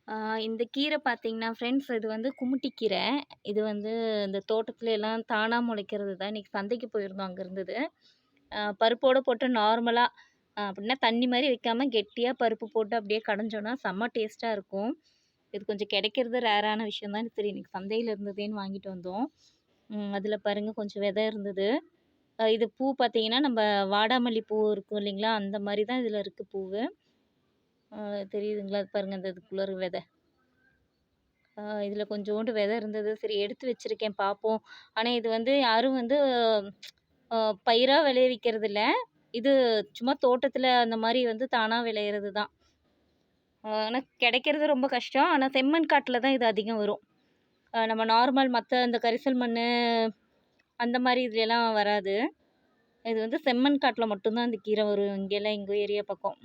ஆ இந்த கீரை பார்த்தீங்கன்னா, ஃப்ரெண்ட்ஸ் இது வந்து குமுட்டி கீரை. இது வந்து இந்த தோட்டத்துல எல்லாம் தானா முளைக்கிறது தான். இன்னைக்கு சந்தைக்கு போயிருந்தோம், அங்க இருந்தது. பருப்போட போட்டு நார்மலா அப்படின்னா தண்ணி மாரி வைக்காம கெட்டியா பருப்பு போட்டு அப்படியே கடைஞ்சோம்னா, செம்ம டேஸ்ட்டா இருக்கும். இது கொஞ்சம் கிடைக்கிறது ரேரான விஷயம் தான். சரி இன்னைக்கு சந்தையில இருந்ததேன்னு வாங்கிட்டு வந்தோம். அதில பாருங்க கொஞ்சம் விதை இருந்தது. இது பூ பார்த்தீங்கன்னா, நம்ப வாடாமல்லி பூ இருக்கும் இல்லைங்களா? அந்த மாரி தான் இதில இருக்கு பூவு. அ தெரியுதுங்களா? அது பாருங்க அந்த இதுக்குள்ள விதை. இதில கொஞ்சோண்டு விதை இருந்தது. சரி எடுத்து வச்சிருக்கேன் பார்ப்போம். ஆனா இது வந்து யாரும் வந்து அ பயிரா விளைவிக்கிறதில்ல. இது சும்மா தோட்டத்தில அந்த மாரி வந்து தானா விளையிறது தான். ஆனா கிடைக்கிறது ரொம்ப கஷ்டம். ஆனா செம்மண் காட்டுல தான் இது அதிகம் வரும். நம்ம நார்மல் மத்த இந்த கரிசல் மண்ணு அந்த மாரி இதுலலாம் வராது. இது வந்து செம்மண் காட்டுல மட்டும் தான் இந்த கீரை வரும். இங்கலாம் எங்க ஏரியா பக்கம்.